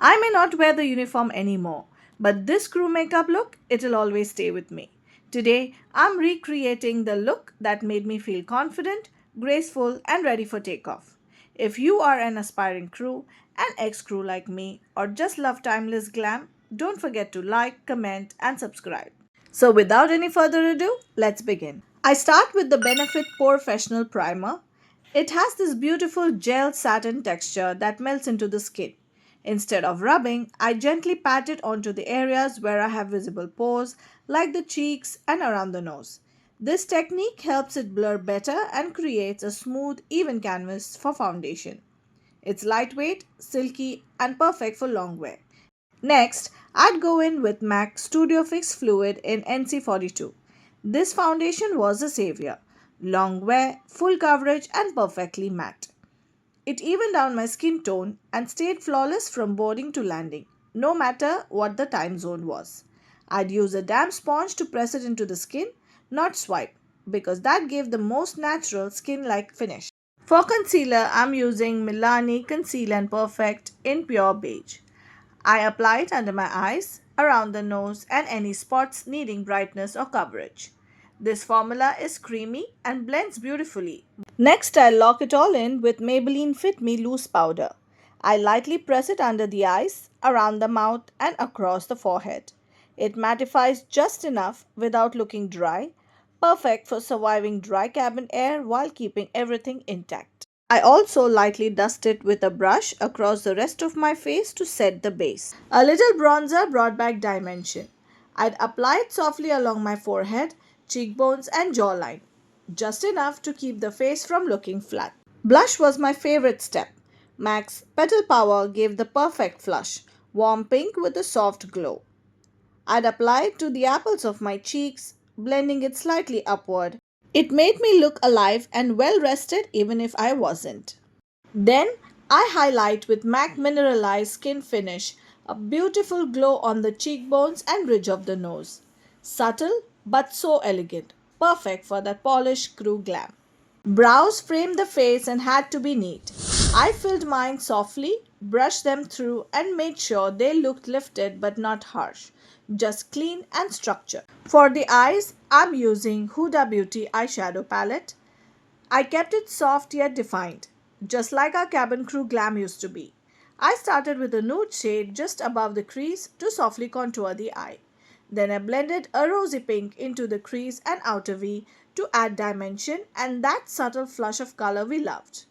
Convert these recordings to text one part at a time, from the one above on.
I may not wear the uniform anymore, but this crew makeup look, it'll always stay with me. Today, I'm recreating the look that made me feel confident, graceful, and ready for takeoff. If you are an aspiring crew, an ex-crew like me, or just love timeless glam, don't forget to like, comment, and subscribe. So without any further ado, let's begin. I start with the Benefit Porefessional Primer. It has this beautiful gel satin texture that melts into the skin. Instead of rubbing, I gently pat it onto the areas where I have visible pores, like the cheeks and around the nose. This technique helps it blur better and creates a smooth, even canvas for foundation. It's lightweight, silky, and perfect for long wear. Next, I'd go in with MAC Studio Fix Fluid in NC42. This foundation was a savior. Long wear, full coverage, and perfectly matte. It evened down my skin tone and stayed flawless from boarding to landing, no matter what the time zone was. I'd use a damp sponge to press it into the skin, not swipe, because that gave the most natural skin-like finish. For concealer, I'm using Milani Conceal and Perfect in Pure Beige. I apply it under my eyes, around the nose, and any spots needing brightness or coverage. This formula is creamy and blends beautifully. Next, I lock it all in with Maybelline Fit Me Loose Powder. I lightly press it under the eyes, around the mouth, and across the forehead. It mattifies just enough without looking dry, perfect for surviving dry cabin air while keeping everything intact. I also lightly dust it with a brush across the rest of my face to set the base. A little bronzer brought back dimension. I'd apply it softly along my forehead, cheekbones, and jawline, just enough to keep the face from looking flat. Blush was my favorite step. MAC's Petal Power gave the perfect flush, warm pink with a soft glow. I'd apply it to the apples of my cheeks, blending it slightly upward. It made me look alive and well rested even if I wasn't. Then I highlight with MAC Mineralized Skin Finish, a beautiful glow on the cheekbones and ridge of the nose. Subtle but so elegant, perfect for that polished crew glam. Brows framed the face and had to be neat. I filled mine softly, brushed them through, and made sure they looked lifted but not harsh, just clean and structured. For the eyes, I'm using Huda Beauty eyeshadow palette. I kept it soft yet defined, just like our cabin crew glam used to be. I started with a nude shade just above the crease to softly contour the eye. Then I blended a rosy pink into the crease and outer V to add dimension and that subtle flush of color we loved.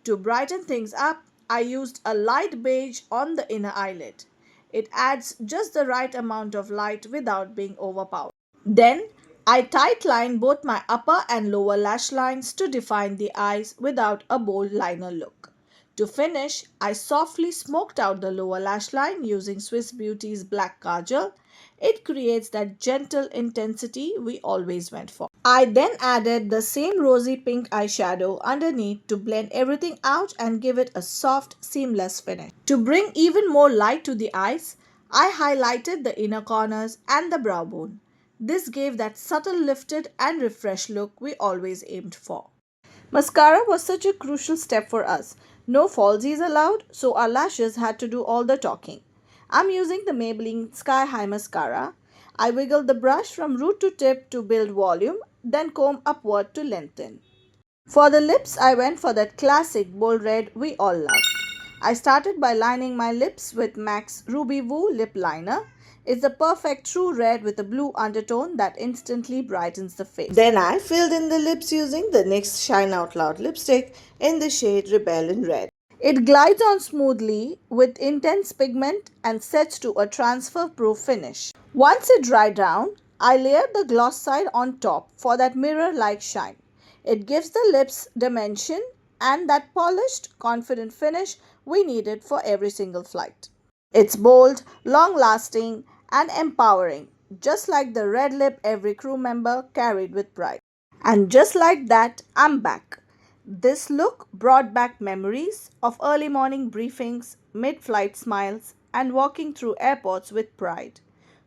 To brighten things up, I used a light beige on the inner eyelid. It adds just the right amount of light without being overpowered. Then I tightline both my upper and lower lash lines to define the eyes without a bold liner look. To finish, I softly smoked out the lower lash line using Swiss Beauty's black kajal. It creates that gentle intensity we always went for. I then added the same rosy pink eyeshadow underneath to blend everything out and give it a soft, seamless finish. To bring even more light to the eyes, I highlighted the inner corners and the brow bone. This gave that subtle lifted and refreshed look we always aimed for. Mascara was such a crucial step for us. No falsies allowed, so our lashes had to do all the talking. I'm using the Maybelline Sky High Mascara. I wiggle the brush from root to tip to build volume, then comb upward to lengthen. For the lips, I went for that classic bold red we all love. I started by lining my lips with MAC's Ruby Woo Lip Liner. It's the perfect true red with a blue undertone that instantly brightens the face. Then I filled in the lips using the NYX Shine Out Loud lipstick in the shade Rebellion Red. It glides on smoothly with intense pigment and sets to a transfer-proof finish. Once it dried down, I layered the gloss side on top for that mirror-like shine. It gives the lips dimension and that polished, confident finish we needed for every single flight. It's bold, long-lasting, and empowering, just like the red lip every crew member carried with pride. And just like that, I'm back. This look brought back memories of early morning briefings, mid-flight smiles, and walking through airports with pride.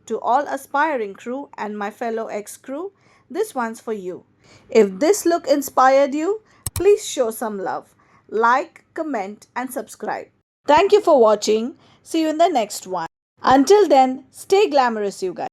To all aspiring crew and my fellow ex-crew, this one's for you. If this look inspired you, please show some love. Like, comment, and subscribe. Thank you for watching. See you in the next one. Until then, stay glamorous, you guys.